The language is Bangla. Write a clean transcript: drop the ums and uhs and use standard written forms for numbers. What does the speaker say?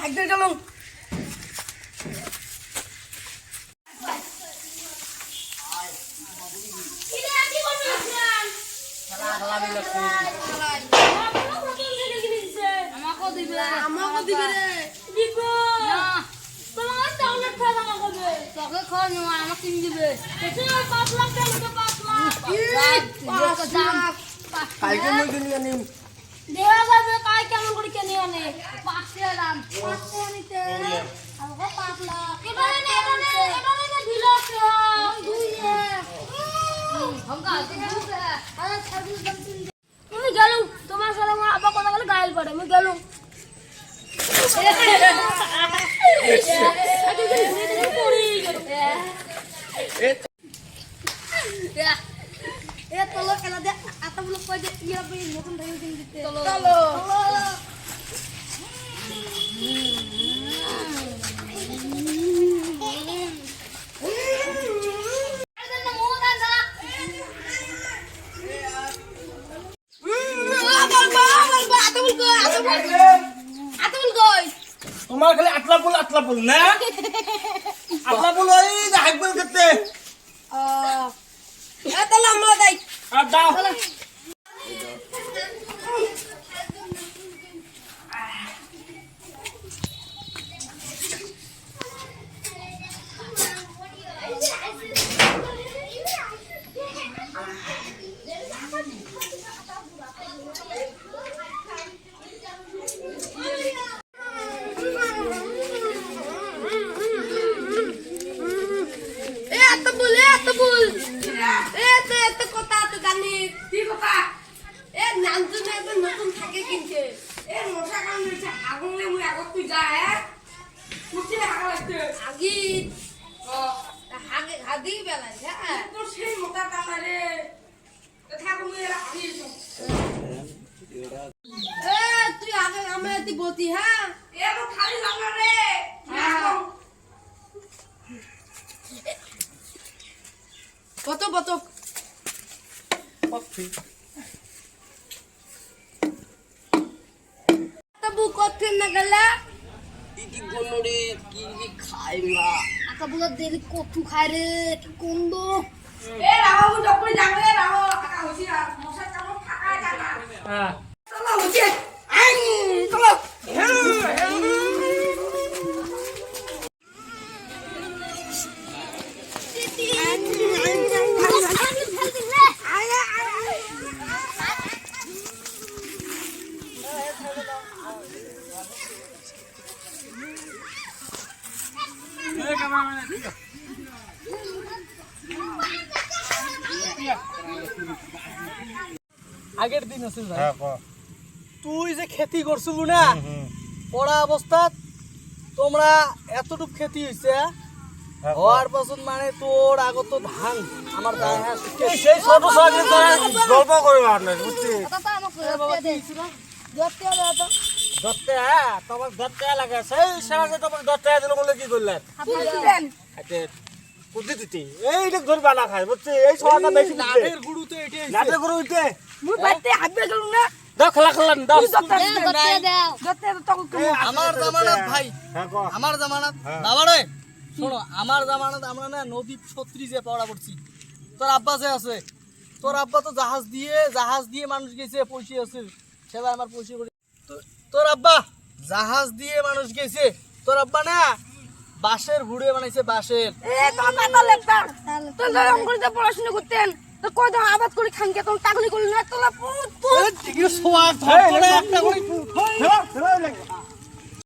আগে গেল আমাকে দিবে রে দিব না তোমার টাউনের খেলা আমাকে তোকে খোল না আমাকে কিনে দিবে তুই 5 লাখ টাকা তো 5 লাখ কালকে মই কিনে আনিম দেওয়া যাবে কাই কেমন করে কিনে আনে 5 টাকা 5 টাকা নিতে আমাকে 5 লাখ এটা নে দিলো দুই আমি গেলুম তোমার সাথে আমার আব্বা কথা বলে গায়েল পড়ে আমি গেলুম চলো খেলা দে আতাগুলো কই যে ইয়া নতুন ধান দিতে চলো তোমার খালি আটলা পুল না আটলা পুল ওই হাইবল করতে তাহলে আমরা যাই আর দাও নতুন থাকে কিনছে এর মশা কারণ হচ্ছে আগুন মুই আগত তুই যা হ্যাঁ কুচি আগা লাগতে আগি আগি বেলা হ্যাঁ তোর সেই মোটা টাকা রে থাকো মুই এরা আগি তুই আগে আমি এতি বতি হ্যাঁ এ তো খালি লাগা রে কত কত করতে না গেলে কি গনরে কি খাইলা আকা বুলা দেরি কতু খায় রে কি কোন্দ এ রাও ডক্টর যাবে রাও আকা হইছি মশা কামড় ফাকা জানা হ্যাঁ চলো হইছে আই চলো আগের দিন আছে ভাই তুই যে খেতি করছিস না পড়া অবস্থাত তোমরা এতটুক খেতি হইছে হওয়ার পাছত মানে তোর আগত ধান আমার দায় হ্যাঁ সেই ছোট ছোট গল্প করে আর না বুঝছি দত্তে হ্যাঁ তোমার দত্তে লাগে সেই সারাতে তোমার দত্তে দিল বলে কি করলেন আচ্ছা কুদি দিতে এইটা ধরবা না খায় বুঝছি এই সবাটা বেশি লাভের গুরু তো এটাই লাটে করে উঠে মুই বাইতে হাববে গেল না দাও খেলা খেলান দাও দত্তে তো আমার জামানত ভাই হ্যাঁ কো আমার জামানত বাবারে শোনো আমার জামানত আমরা না নদী 36 পড়া পড়ছি তোর আব্বা যে আছে তোর আব্বা তো জাহাজ দিয়ে মানুষ গেছে পয়সা আছে সেবা আমার পয়সা করে তোর আব্বা জাহাজ দিয়ে মানুষ গেছে তোর আব্বা না বাঁশের ঘুড়ে বানাইছে বাঁশের তো মাথা লেপটা তো অঙ্কুরিতে পড়াশোনা করতেন তো কত আবাদ করে খানকে তো টাকলি করলি না তোলা পুত সোয়া ধর একটা করে